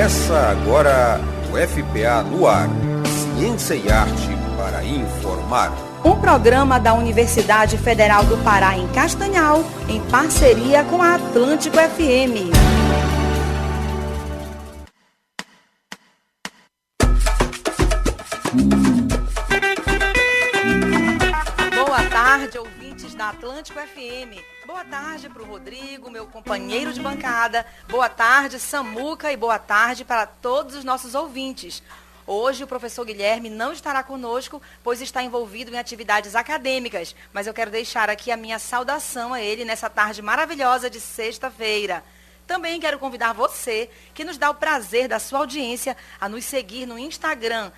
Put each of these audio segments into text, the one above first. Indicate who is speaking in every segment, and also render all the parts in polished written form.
Speaker 1: Começa agora o FPA no ar. Ciência e arte para informar.
Speaker 2: Um programa da Universidade Federal do Pará em Castanhal, em parceria com a Atlântico FM. Boa tarde, ouvintes da Atlântico FM. Boa tarde para o Rodrigo, meu companheiro de bancada. Boa tarde, Samuca, e boa tarde para todos os nossos ouvintes. Hoje o professor Guilherme não estará conosco, pois está envolvido em atividades acadêmicas, mas eu quero deixar aqui a minha saudação a ele nessa tarde maravilhosa de sexta-feira. Também quero convidar você, que nos dá o prazer da sua audiência, a nos seguir no Instagram,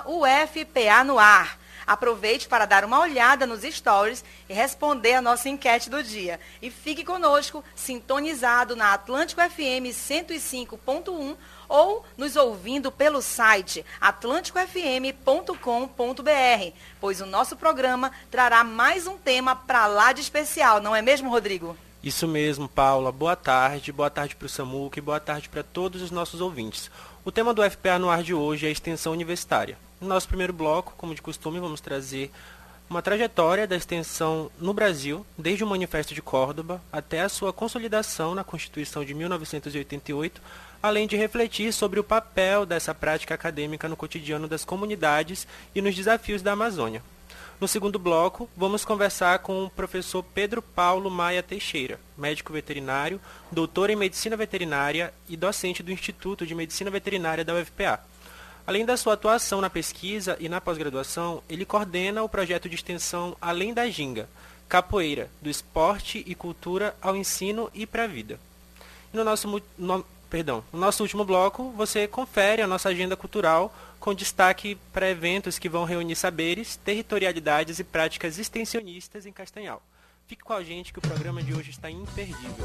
Speaker 2: @UFPAnoar. Aproveite para dar uma olhada nos stories e responder a nossa enquete do dia. E fique conosco, sintonizado na Atlântico FM 105.1 ou nos ouvindo pelo site atlânticofm.com.br, pois o nosso programa trará mais um tema para lá de especial, não é mesmo, Rodrigo?
Speaker 3: Isso mesmo, Paula. Boa tarde para o Samuca e boa tarde para todos os nossos ouvintes. O tema do FPA no ar de hoje é a extensão universitária. No nosso primeiro bloco, como de costume, vamos trazer uma trajetória da extensão no Brasil, desde o Manifesto de Córdoba até a sua consolidação na Constituição de 1988, além de refletir sobre o papel dessa prática acadêmica no cotidiano das comunidades e nos desafios da Amazônia. No segundo bloco, vamos conversar com o professor Pedro Paulo Maia Teixeira, médico veterinário, doutor em medicina veterinária e docente do Instituto de Medicina Veterinária da UFPA. Além da sua atuação na pesquisa e na pós-graduação, ele coordena o projeto de extensão Além da Ginga, Capoeira, do esporte e cultura ao ensino e para a vida. No nosso último bloco, você confere a nossa agenda cultural com destaque para eventos que vão reunir saberes, territorialidades e práticas extensionistas em Castanhal. Fique com a gente que o programa de hoje está imperdível.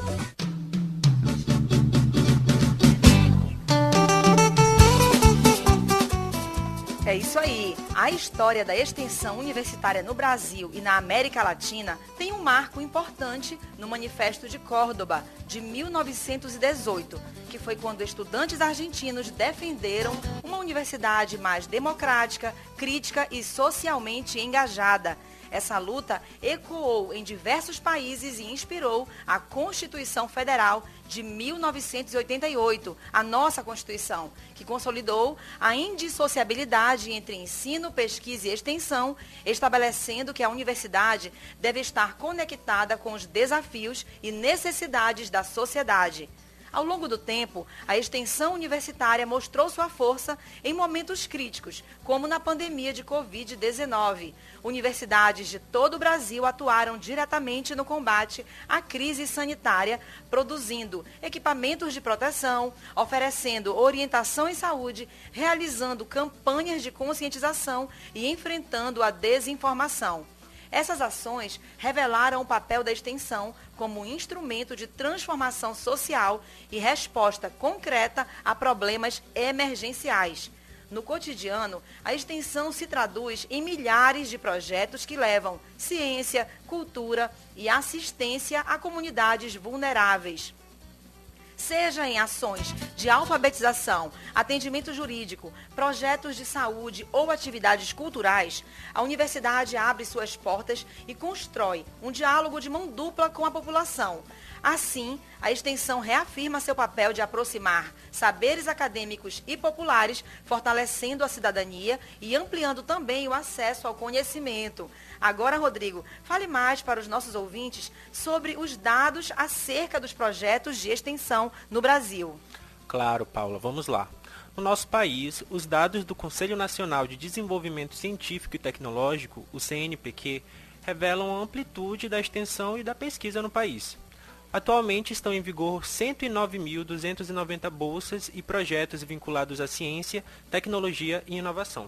Speaker 2: É isso aí. A história da extensão universitária no Brasil e na América Latina tem um marco importante no Manifesto de Córdoba, de 1918, que foi quando estudantes argentinos defenderam uma universidade mais democrática, crítica e socialmente engajada. Essa luta ecoou em diversos países e inspirou a Constituição Federal de 1988, a nossa Constituição, que consolidou a indissociabilidade entre ensino, pesquisa e extensão, estabelecendo que a universidade deve estar conectada com os desafios e necessidades da sociedade. Ao longo do tempo, a extensão universitária mostrou sua força em momentos críticos, como na pandemia de Covid-19. Universidades de todo o Brasil atuaram diretamente no combate à crise sanitária, produzindo equipamentos de proteção, oferecendo orientação em saúde, realizando campanhas de conscientização e enfrentando a desinformação. Essas ações revelaram o papel da extensão como instrumento de transformação social e resposta concreta a problemas emergenciais. No cotidiano, a extensão se traduz em milhares de projetos que levam ciência, cultura e assistência a comunidades vulneráveis. Seja em ações de alfabetização, atendimento jurídico, projetos de saúde ou atividades culturais, a universidade abre suas portas e constrói um diálogo de mão dupla com a população. Assim, a extensão reafirma seu papel de aproximar saberes acadêmicos e populares, fortalecendo a cidadania e ampliando também o acesso ao conhecimento. Agora, Rodrigo, fale mais para os nossos ouvintes sobre os dados acerca dos projetos de extensão no Brasil.
Speaker 3: Claro, Paula, vamos lá. No nosso país, os dados do Conselho Nacional de Desenvolvimento Científico e Tecnológico, o CNPq, revelam a amplitude da extensão e da pesquisa no país. Atualmente estão em vigor 109.290 bolsas e projetos vinculados à ciência, tecnologia e inovação.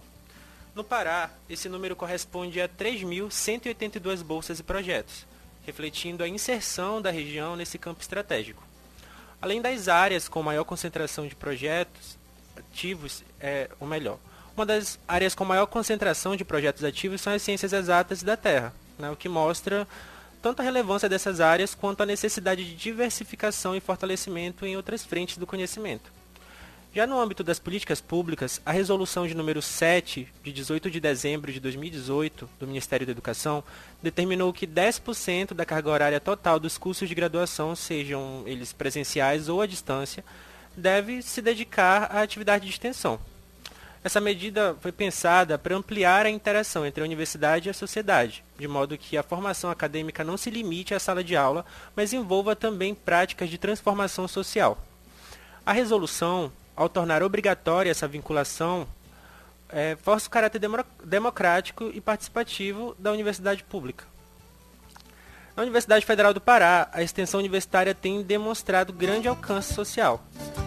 Speaker 3: No Pará, esse número corresponde a 3.182 bolsas e projetos, refletindo a inserção da região nesse campo estratégico. Além das áreas com maior concentração de projetos ativos, uma das áreas com maior concentração de projetos ativos são as ciências exatas da Terra, o que mostra tanto a relevância dessas áreas quanto a necessidade de diversificação e fortalecimento em outras frentes do conhecimento. Já no âmbito das políticas públicas, a resolução de número 7, de 18 de dezembro de 2018, do Ministério da Educação, determinou que 10% da carga horária total dos cursos de graduação, sejam eles presenciais ou à distância, deve se dedicar à atividade de extensão. Essa medida foi pensada para ampliar a interação entre a universidade e a sociedade, de modo que a formação acadêmica não se limite à sala de aula, mas envolva também práticas de transformação social. A resolução, ao tornar obrigatória essa vinculação, força o caráter democrático e participativo da universidade pública. Na Universidade Federal do Pará, a extensão universitária tem demonstrado grande alcance social.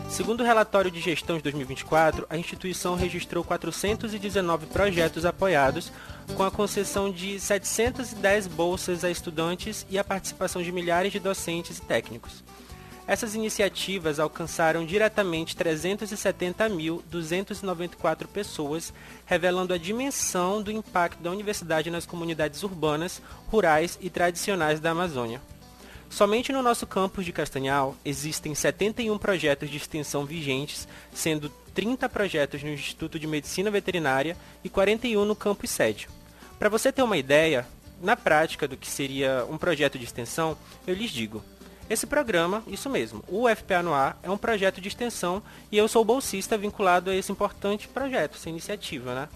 Speaker 3: Segundo o relatório de gestão de 2024, a instituição registrou 419 projetos apoiados, com a concessão de 710 bolsas a estudantes e a participação de milhares de docentes e técnicos. Essas iniciativas alcançaram diretamente 370.294 pessoas, revelando a dimensão do impacto da universidade nas comunidades urbanas, rurais e tradicionais da Amazônia. Somente no nosso campus de Castanhal existem 71 projetos de extensão vigentes, sendo 30 projetos no Instituto de Medicina Veterinária e 41 no campus sede. Para você ter uma ideia, na prática do que seria um projeto de extensão, eu lhes digo. Esse programa, isso mesmo, o UFPA no Ar, é um projeto de extensão e eu sou bolsista vinculado a esse importante projeto, essa iniciativa, né?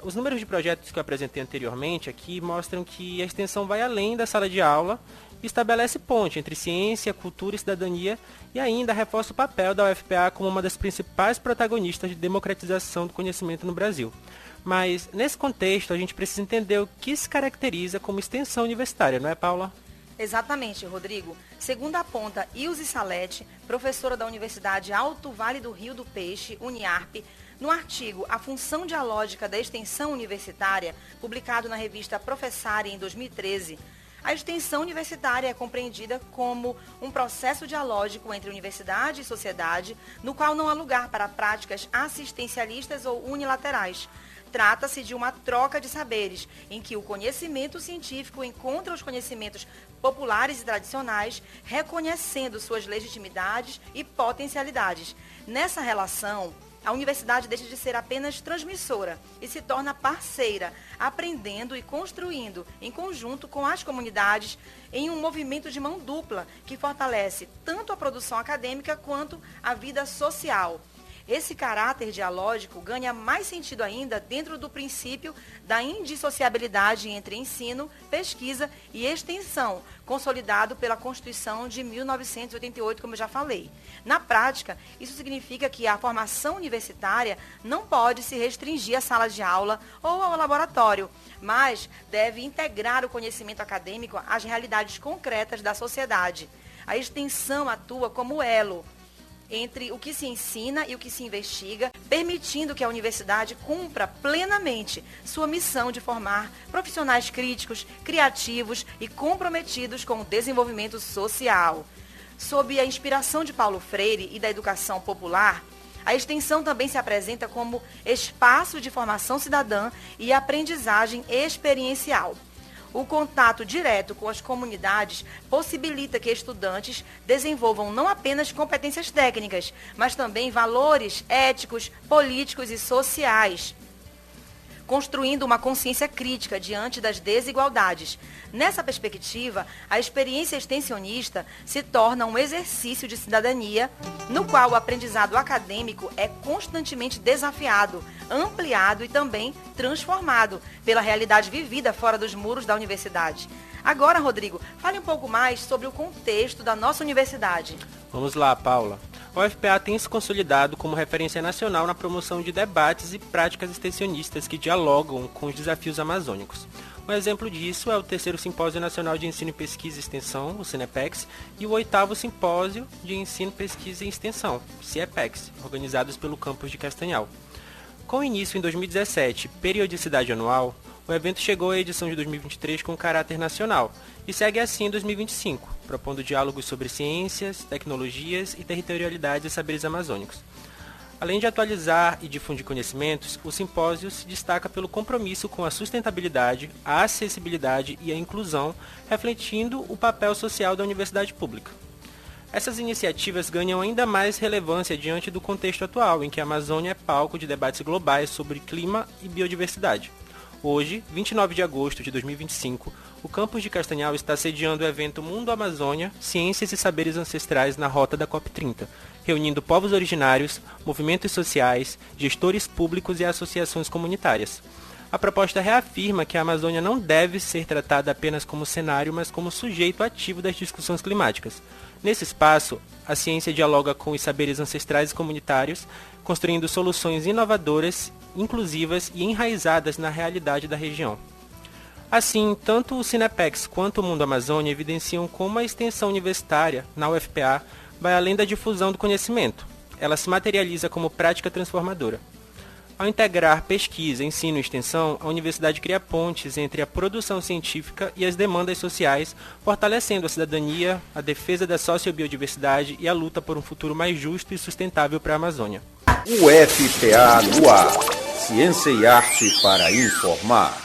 Speaker 3: Os números de projetos que eu apresentei anteriormente aqui mostram que a extensão vai além da sala de aula e estabelece ponte entre ciência, cultura e cidadania e ainda reforça o papel da UFPA como uma das principais protagonistas de democratização do conhecimento no Brasil. Mas, nesse contexto, a gente precisa entender o que se caracteriza como extensão universitária, não é, Paula?
Speaker 2: Exatamente, Rodrigo. Segundo aponta Ilse Salete, professora da Universidade Alto Vale do Rio do Peixe, Uniarp, no artigo A Função Dialógica da Extensão Universitária, publicado na revista Professare em 2013, a extensão universitária é compreendida como um processo dialógico entre universidade e sociedade, no qual não há lugar para práticas assistencialistas ou unilaterais. Trata-se de uma troca de saberes, em que o conhecimento científico encontra os conhecimentos populares e tradicionais, reconhecendo suas legitimidades e potencialidades. Nessa relação, a universidade deixa de ser apenas transmissora e se torna parceira, aprendendo e construindo em conjunto com as comunidades em um movimento de mão dupla que fortalece tanto a produção acadêmica quanto a vida social. Esse caráter dialógico ganha mais sentido ainda dentro do princípio da indissociabilidade entre ensino, pesquisa e extensão, consolidado pela Constituição de 1988, como eu já falei. Na prática, isso significa que a formação universitária não pode se restringir à sala de aula ou ao laboratório, mas deve integrar o conhecimento acadêmico às realidades concretas da sociedade. A extensão atua como elo entre o que se ensina e o que se investiga, permitindo que a universidade cumpra plenamente sua missão de formar profissionais críticos, criativos e comprometidos com o desenvolvimento social. Sob a inspiração de Paulo Freire e da educação popular, a extensão também se apresenta como espaço de formação cidadã e aprendizagem experiencial. O contato direto com as comunidades possibilita que estudantes desenvolvam não apenas competências técnicas, mas também valores éticos, políticos e sociais, construindo uma consciência crítica diante das desigualdades. Nessa perspectiva, a experiência extensionista se torna um exercício de cidadania, no qual o aprendizado acadêmico é constantemente desafiado, ampliado e também transformado pela realidade vivida fora dos muros da universidade. Agora, Rodrigo, fale um pouco mais sobre o contexto da nossa universidade.
Speaker 3: Vamos lá, Paula. A UFPA tem se consolidado como referência nacional na promoção de debates e práticas extensionistas que dialogam com os desafios amazônicos. Um exemplo disso é o 3º Simpósio Nacional de Ensino, Pesquisa e Extensão, o CINEPEX, e o 8º Simpósio de Ensino, Pesquisa e Extensão, CIEPEX, organizados pelo campus de Castanhal. Com início em 2017, periodicidade anual, o evento chegou à edição de 2023 com caráter nacional e segue assim em 2025, propondo diálogos sobre ciências, tecnologias e territorialidade e saberes amazônicos. Além de atualizar e difundir conhecimentos, o simpósio se destaca pelo compromisso com a sustentabilidade, a acessibilidade e a inclusão, refletindo o papel social da universidade pública. Essas iniciativas ganham ainda mais relevância diante do contexto atual, em que a Amazônia é palco de debates globais sobre clima e biodiversidade. Hoje, 29 de agosto de 2025, o campus de Castanhal está sediando o evento Mundo Amazônia, Ciências e Saberes Ancestrais na Rota da COP30, reunindo povos originários, movimentos sociais, gestores públicos e associações comunitárias. A proposta reafirma que a Amazônia não deve ser tratada apenas como cenário, mas como sujeito ativo das discussões climáticas. Nesse espaço, a ciência dialoga com os saberes ancestrais e comunitários, construindo soluções inovadoras, inclusivas e enraizadas na realidade da região. Assim, tanto o Cinepex quanto o Mundo Amazônia evidenciam como a extensão universitária, na UFPA, vai além da difusão do conhecimento. Ela se materializa como prática transformadora. Ao integrar pesquisa, ensino e extensão, a universidade cria pontes entre a produção científica e as demandas sociais, fortalecendo a cidadania, a defesa da sociobiodiversidade e a luta por um futuro mais justo e sustentável para a Amazônia.
Speaker 1: UFPA no ar. Ciência e arte para informar.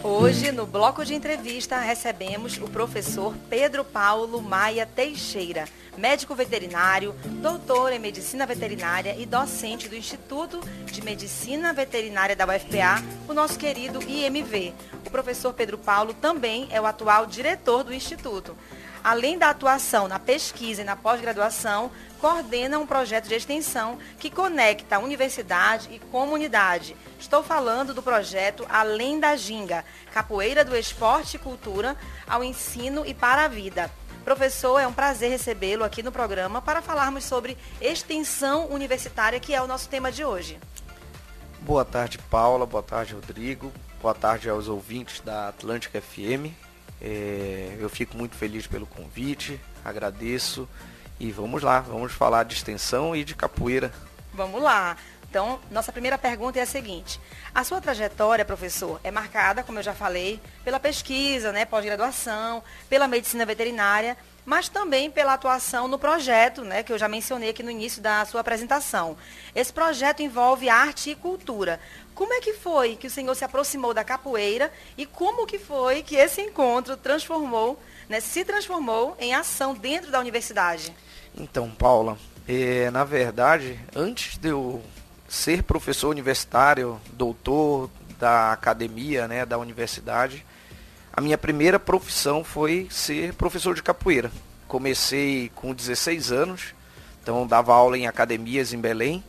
Speaker 2: Hoje, no bloco de entrevista, recebemos o professor Pedro Paulo Maia Teixeira, médico veterinário, doutor em medicina veterinária e docente do Instituto de Medicina Veterinária da UFPA, o nosso querido IMV. O professor Pedro Paulo também é o atual diretor do Instituto. Além da atuação na pesquisa e na pós-graduação, coordena um projeto de extensão que conecta a universidade e comunidade. Estou falando do projeto Além da Ginga, Capoeira do Esporte e Cultura ao Ensino e para a Vida. Professor, é um prazer recebê-lo aqui no programa para falarmos sobre extensão universitária, que é o nosso tema de hoje.
Speaker 4: Boa tarde, Paula. Boa tarde, Rodrigo. Boa tarde aos ouvintes da Atlântica FM. Eu fico muito feliz pelo convite, agradeço e vamos lá, vamos falar de extensão e de capoeira.
Speaker 2: Vamos lá. Então, nossa primeira pergunta é a seguinte: a sua trajetória, professor, é marcada, como eu já falei, pela pesquisa, pós-graduação, pela medicina veterinária, mas também pela atuação no projeto, que eu já mencionei aqui no início da sua apresentação. Esse projeto envolve arte e cultura. Como é que foi que o senhor se aproximou da capoeira e como que foi que esse encontro se transformou em ação dentro da universidade?
Speaker 4: Então, Paula, na verdade, antes de eu ser professor universitário, doutor da academia, da universidade, a minha primeira profissão foi ser professor de capoeira. Comecei com 16 anos, então dava aula em academias em Belém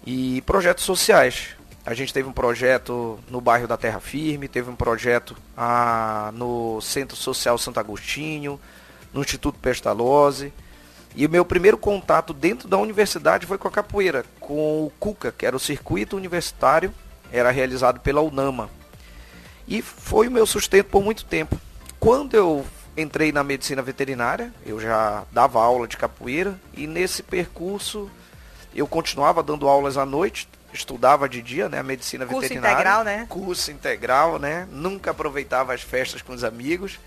Speaker 4: e projetos sociais. A gente teve um projeto no bairro da Terra Firme, teve um projeto no Centro Social Santo Agostinho, no Instituto Pestalozzi. E o meu primeiro contato dentro da universidade foi com a capoeira, com o CUCA, que era o Circuito Universitário, era realizado pela UNAMA. E foi o meu sustento por muito tempo. Quando eu entrei na medicina veterinária, eu já dava aula de capoeira e nesse percurso eu continuava dando aulas à noite, estudava de dia, a medicina veterinária. Curso integral, Nunca aproveitava as festas com os amigos,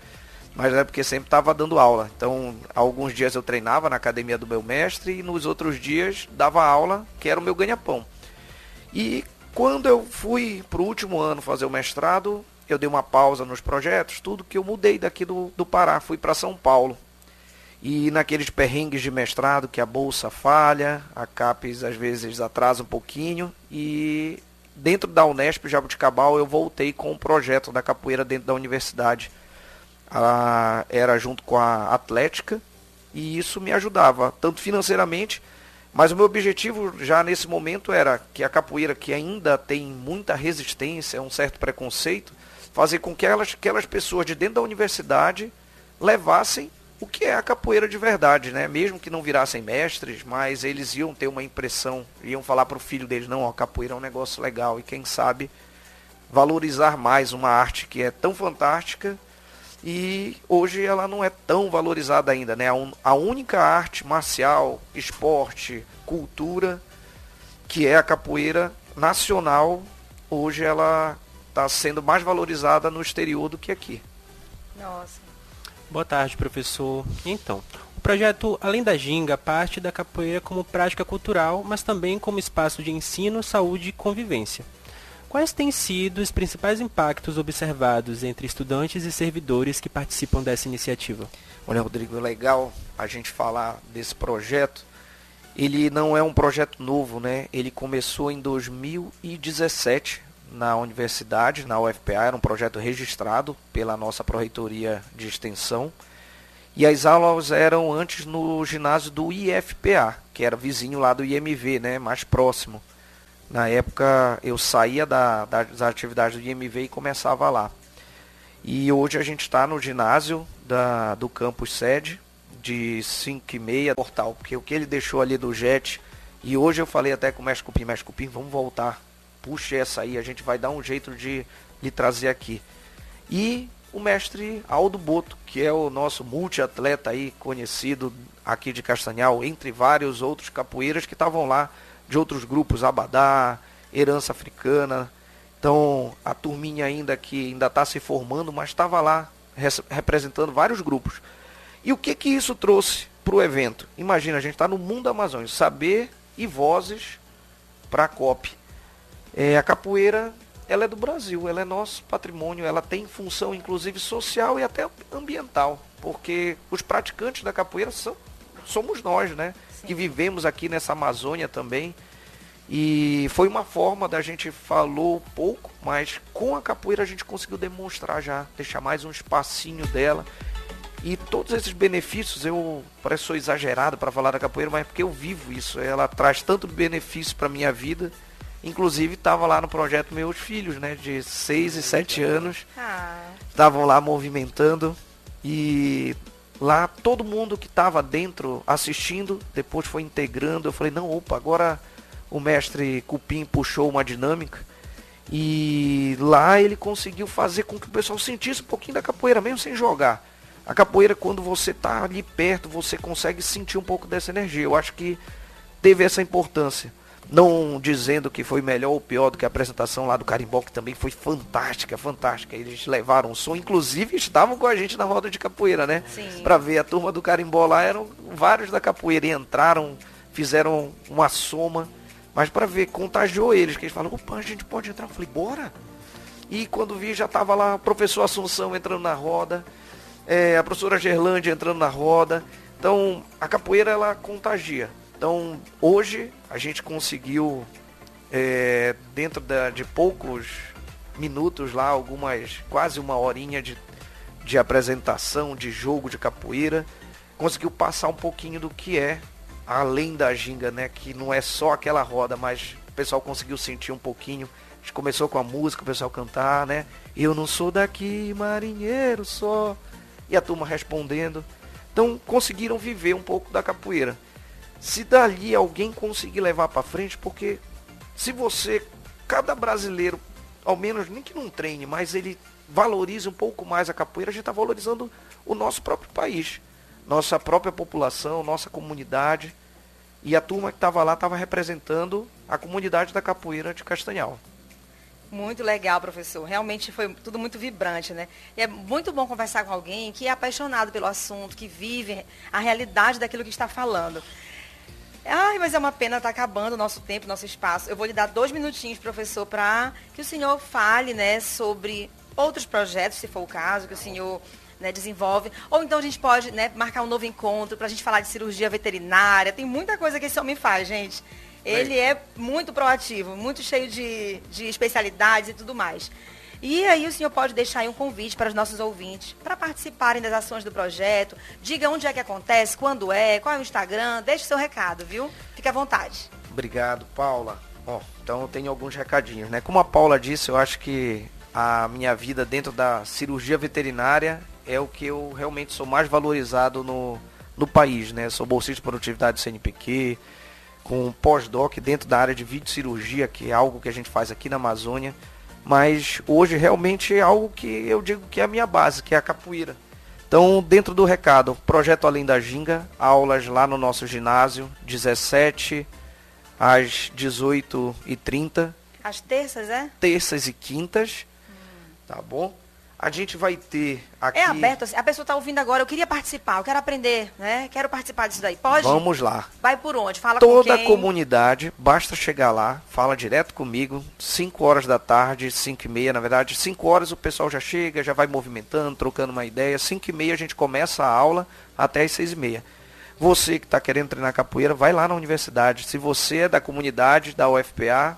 Speaker 4: mas é porque sempre estava dando aula. Então, alguns dias eu treinava na academia do meu mestre e nos outros dias dava aula, que era o meu ganha-pão. E quando eu fui para o último ano fazer o mestrado, eu dei uma pausa nos projetos, tudo que eu mudei daqui do Pará, fui para São Paulo. E naqueles perrengues de mestrado que a bolsa falha, a CAPES às vezes atrasa um pouquinho, e dentro da Unesp Jabuticabal eu voltei com o projeto da capoeira dentro da universidade. Era junto com a Atlética e isso me ajudava, tanto financeiramente, mas o meu objetivo já nesse momento era que a capoeira, que ainda tem muita resistência, um certo preconceito, fazer com que aquelas pessoas de dentro da universidade levassem o que é a capoeira de verdade, Mesmo que não virassem mestres, mas eles iam ter uma impressão, iam falar para o filho deles, não, a capoeira é um negócio legal, e quem sabe valorizar mais uma arte que é tão fantástica e hoje ela não é tão valorizada ainda, A única arte marcial, esporte, cultura, que é a capoeira nacional, hoje ela está sendo mais valorizada no exterior do que aqui.
Speaker 2: Nossa.
Speaker 3: Boa tarde, professor. Então, o projeto Além da Ginga parte da capoeira como prática cultural, mas também como espaço de ensino, saúde e convivência. Quais têm sido os principais impactos observados entre estudantes e servidores que participam dessa iniciativa?
Speaker 4: Olha, Rodrigo, é legal a gente falar desse projeto. Ele não é um projeto novo, né? Ele começou em 2017 na universidade, na UFPA, era um projeto registrado pela nossa Pró-Reitoria de Extensão. E as aulas eram antes no ginásio do IFPA, que era vizinho lá do IMV, né? Mais próximo. Na época eu saía das atividades do IMV e começava lá. E hoje a gente está no ginásio do campus sede, de 5h30 portal, porque o que ele deixou ali do JET, e hoje eu falei até com o Mestre Cupim, vamos voltar, puxa essa aí, a gente vai dar um jeito de lhe trazer aqui. E o mestre Aldo Boto, que é o nosso multiatleta aí, conhecido aqui de Castanhal, entre vários outros capoeiras que estavam lá, de outros grupos, Abadá, Herança Africana. Então, a turminha ainda que ainda está se formando, mas estava lá representando vários grupos. E o que isso trouxe para o evento? Imagina, a gente está no mundo amazônico, saber e vozes para a COP. A capoeira, ela é do Brasil, ela é nosso patrimônio, ela tem função inclusive social e até ambiental, porque os praticantes da capoeira somos nós, né? Sim. Que vivemos aqui nessa Amazônia também. E foi uma forma da gente falou pouco, mas com a capoeira a gente conseguiu demonstrar já, deixar mais um espacinho dela. E todos esses benefícios, eu parece que sou exagerado para falar da capoeira, mas é porque eu vivo isso. Ela traz tanto benefício para a minha vida. Inclusive estava lá no projeto meus filhos, né, de 6 e 7 anos. Estavam lá movimentando. E lá todo mundo que estava dentro assistindo, depois foi integrando. Eu falei, não, opa, agora o mestre Cupim puxou uma dinâmica. E lá ele conseguiu fazer com que o pessoal sentisse um pouquinho da capoeira, mesmo sem jogar. A capoeira, quando você está ali perto, você consegue sentir um pouco dessa energia. Eu acho que teve essa importância. Não dizendo que foi melhor ou pior do que a apresentação lá do Carimbó, que também foi fantástica, fantástica. Eles levaram o som, inclusive estavam com a gente na roda de capoeira, né? Para ver a turma do Carimbó lá, eram vários da capoeira. E entraram, fizeram uma soma, mas para ver, contagiou eles, que eles falaram, opa, a gente pode entrar. Eu falei, bora. E quando vi, já estava lá o professor Assunção entrando na roda. A professora Gerlândia entrando na roda. Então, a capoeira, ela contagia. Então, hoje, a gente conseguiu, dentro de poucos minutos lá, quase uma horinha de apresentação, de jogo de capoeira, conseguiu passar um pouquinho do que é, além da ginga, né? Que não é só aquela roda, mas o pessoal conseguiu sentir um pouquinho. A gente começou com a música, o pessoal cantar, né? Eu não sou daqui, marinheiro só. E a turma respondendo. Então conseguiram viver um pouco da capoeira. Se dali alguém conseguir levar para frente, porque se cada brasileiro, ao menos nem que não treine, mas ele valorize um pouco mais a capoeira, a gente está valorizando o nosso próprio país, nossa própria população, nossa comunidade. E a turma que estava lá estava representando a comunidade da capoeira de Castanhal.
Speaker 2: Muito legal, professor. Realmente foi tudo muito vibrante, né? E é muito bom conversar com alguém que é apaixonado pelo assunto, que vive a realidade daquilo que está falando. Ai, mas é uma pena estar acabando o nosso tempo, nosso espaço. Eu vou lhe dar 2 minutinhos, professor, para que o senhor fale, né, sobre outros projetos, se for o caso, que o senhor, né, desenvolve. Ou então a gente pode, né, marcar um novo encontro para a gente falar de cirurgia veterinária. Tem muita coisa que esse homem faz, gente. Ele é muito proativo, muito cheio de especialidades e tudo mais. E aí o senhor pode deixar aí um convite para os nossos ouvintes para participarem das ações do projeto. Diga onde é que acontece, quando é, qual é o Instagram, deixe seu recado, viu? Fique à vontade.
Speaker 4: Obrigado, Paula. Então eu tenho alguns recadinhos, né? Como a Paula disse, eu acho que a minha vida dentro da cirurgia veterinária é o que eu realmente sou mais valorizado no país, né? Sou bolsista de produtividade do CNPq, com pós-doc dentro da área de videocirurgia, que é algo que a gente faz aqui na Amazônia, mas hoje realmente é algo que eu digo que é a minha base, que é a capoeira. Então, dentro do recado, projeto Além da Ginga, aulas lá no nosso ginásio, 17 às 18h30.
Speaker 2: Às terças, é?
Speaker 4: Terças e quintas, tá bom? A gente vai ter aqui...
Speaker 2: É aberto, assim, a pessoa está ouvindo agora, eu queria participar, eu quero aprender, né? Quero participar disso daí. Pode?
Speaker 4: Vamos lá.
Speaker 2: Vai por onde? Fala
Speaker 4: Toda
Speaker 2: com quem?
Speaker 4: a comunidade, basta chegar lá, fala direto comigo, 5 horas da tarde, 5h30, na verdade, 5 horas o pessoal já chega, já vai movimentando, trocando uma ideia, 5h30 a gente começa a aula até as 6h30. Você que está querendo treinar capoeira, vai lá na universidade. Se você é da comunidade da UFPA,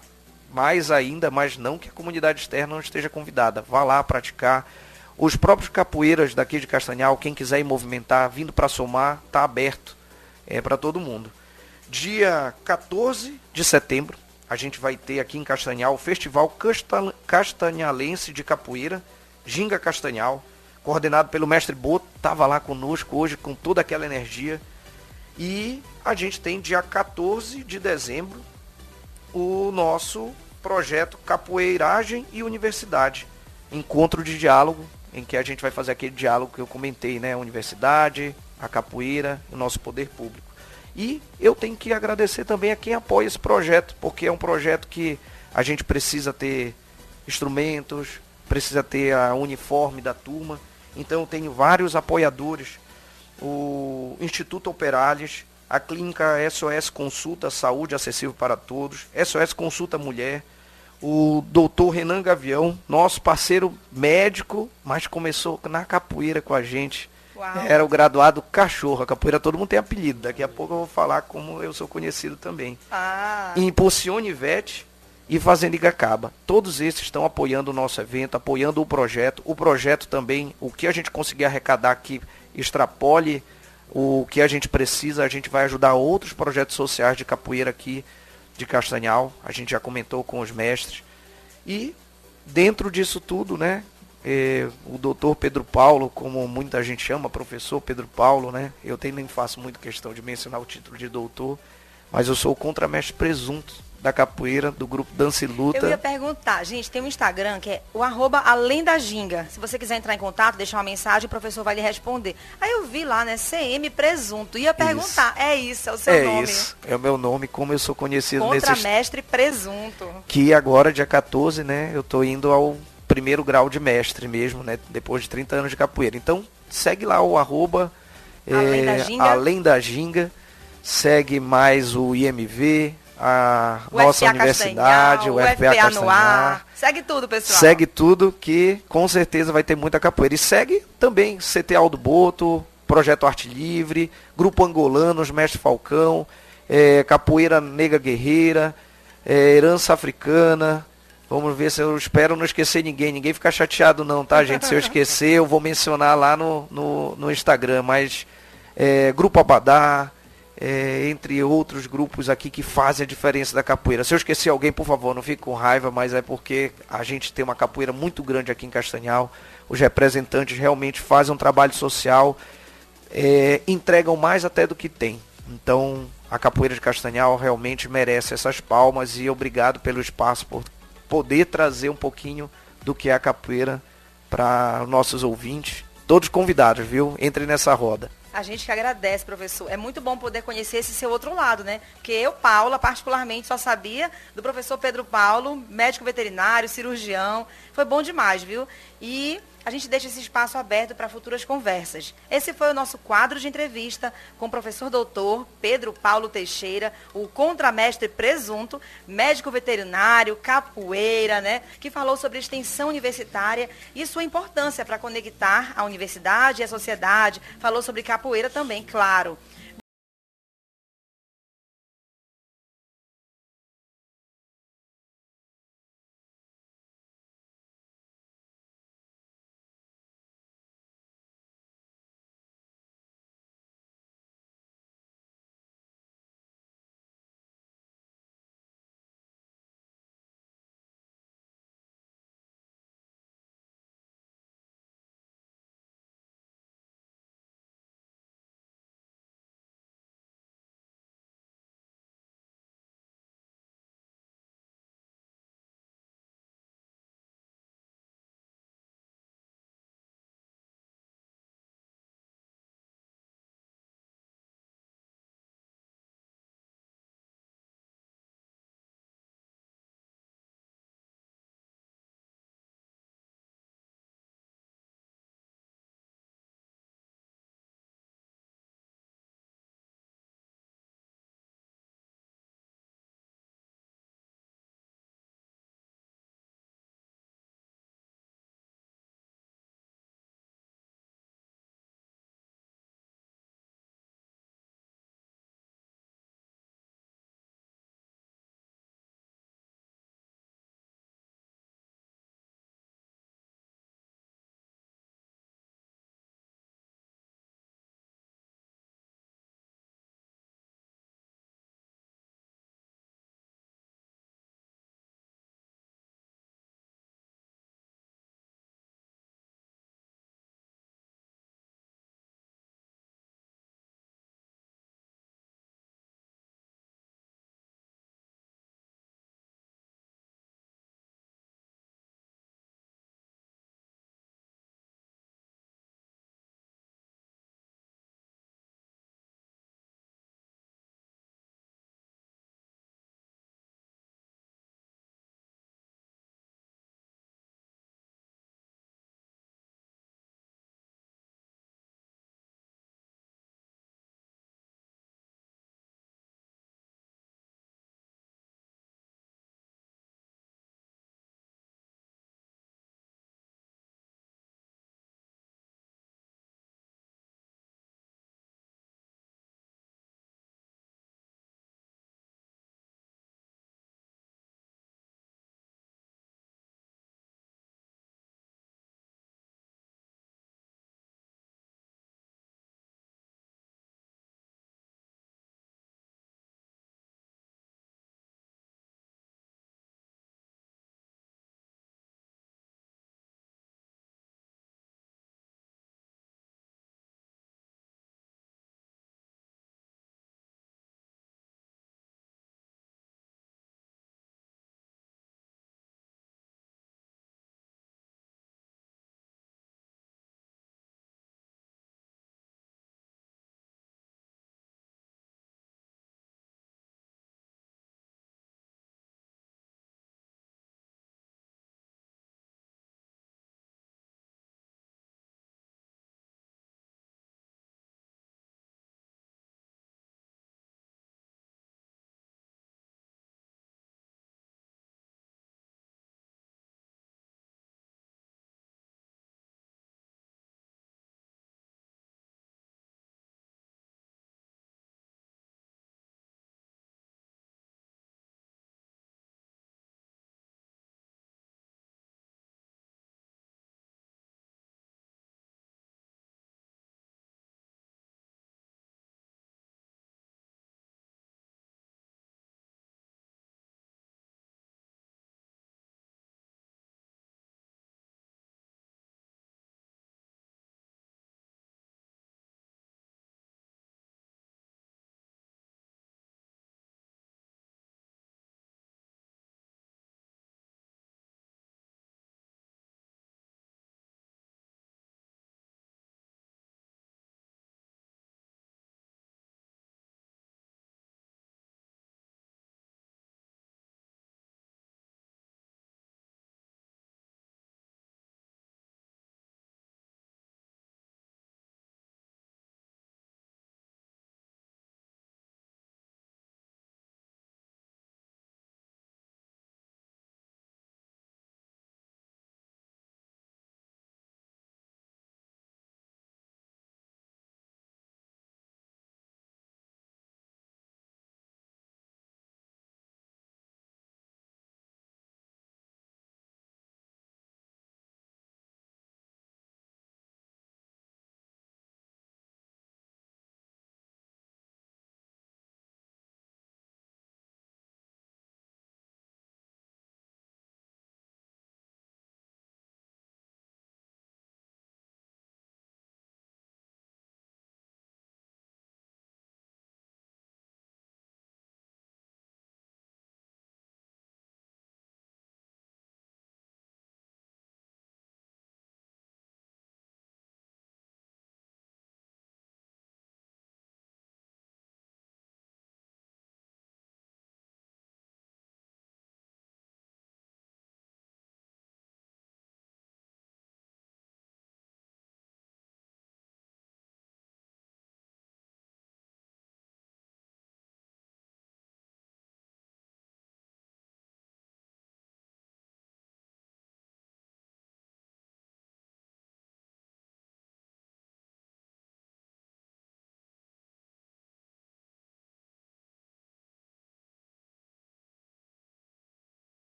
Speaker 4: mais ainda, mas não que a comunidade externa não esteja convidada. Vá lá praticar. Os próprios capoeiras daqui de Castanhal, quem quiser ir movimentar, vindo para somar, está aberto para todo mundo. Dia 14 de setembro, a gente vai ter aqui em Castanhal o Festival Castanhalense de Capoeira, Ginga Castanhal, coordenado pelo mestre Boto, estava lá conosco hoje com toda aquela energia. E a gente tem dia 14 de dezembro o nosso projeto Capoeiragem e Universidade, encontro de diálogo, em que a gente vai fazer aquele diálogo que eu comentei, né? A universidade, a capoeira, o nosso poder público. E eu tenho que agradecer também a quem apoia esse projeto, porque é um projeto que a gente precisa ter instrumentos, precisa ter a uniforme da turma. Então eu tenho vários apoiadores, o Instituto Operales, a clínica SOS Consulta Saúde Acessível para Todos, SOS Consulta Mulher, o doutor Renan Gavião, nosso parceiro médico, mas começou na capoeira com a gente.
Speaker 2: Uau.
Speaker 4: Era o graduado Cachorro. A capoeira todo mundo tem apelido, daqui a pouco eu vou falar como eu sou conhecido também. Impulsione Ivete e Fazenda Igacaba. Todos esses estão apoiando o nosso evento, apoiando o projeto. O projeto também, o que a gente conseguir arrecadar que extrapole o que a gente precisa, a gente vai ajudar outros projetos sociais de capoeira aqui de Castanhal. A gente já comentou com os mestres. E dentro disso tudo, né, o doutor Pedro Paulo, como muita gente chama, professor Pedro Paulo, né, eu nem faço muito questão de mencionar o título de doutor, mas eu sou o contramestre presunto da capoeira, do grupo Dança e Luta.
Speaker 2: Eu ia perguntar, gente, tem um Instagram que é o @além-da-ginga. Se você quiser entrar em contato, deixar uma mensagem, o professor vai lhe responder. Aí eu vi lá, né, CM Presunto. Ia perguntar, é o seu nome? É isso,
Speaker 4: é o meu nome, como eu sou conhecido nesse...
Speaker 2: Contramestre Presunto.
Speaker 4: Que agora, dia 14, né, eu tô indo ao primeiro grau de mestre mesmo, né, depois de 30 anos de capoeira. Então, segue lá o Além da Ginga, segue mais o IMV, a nossa universidade, o FPA Castanhal.
Speaker 2: No ar. Segue tudo, pessoal.
Speaker 4: Segue tudo, que com certeza vai ter muita capoeira. E segue também CT Aldo Boto, Projeto Arte Livre, Grupo Angolanos, Mestre Falcão, Capoeira Negra Guerreira, Herança Africana. Vamos ver se eu espero não esquecer ninguém. Ninguém fica chateado não, tá, gente? Se eu esquecer, eu vou mencionar lá no Instagram. Mas Grupo Abadá, entre outros grupos aqui que fazem a diferença da capoeira. Se eu esquecer alguém, por favor, não fique com raiva, mas é porque a gente tem uma capoeira muito grande aqui em Castanhal. Os representantes realmente fazem um trabalho social, entregam mais até do que tem. Então, a capoeira de Castanhal realmente merece essas palmas e obrigado pelo espaço, por poder trazer um pouquinho do que é a capoeira para nossos ouvintes. Todos convidados, viu? Entrem nessa roda.
Speaker 2: A gente que agradece, professor. É muito bom poder conhecer esse seu outro lado, né? Porque eu, Paula, particularmente, só sabia do professor Pedro Paulo, médico veterinário, cirurgião. Foi bom demais, viu? E a gente deixa esse espaço aberto para futuras conversas. Esse foi o nosso quadro de entrevista com o professor doutor Pedro Paulo Teixeira, o contramestre presunto, médico veterinário, capoeira, né? Que falou sobre extensão universitária e sua importância para conectar a universidade e a sociedade. Falou sobre capoeira também, claro.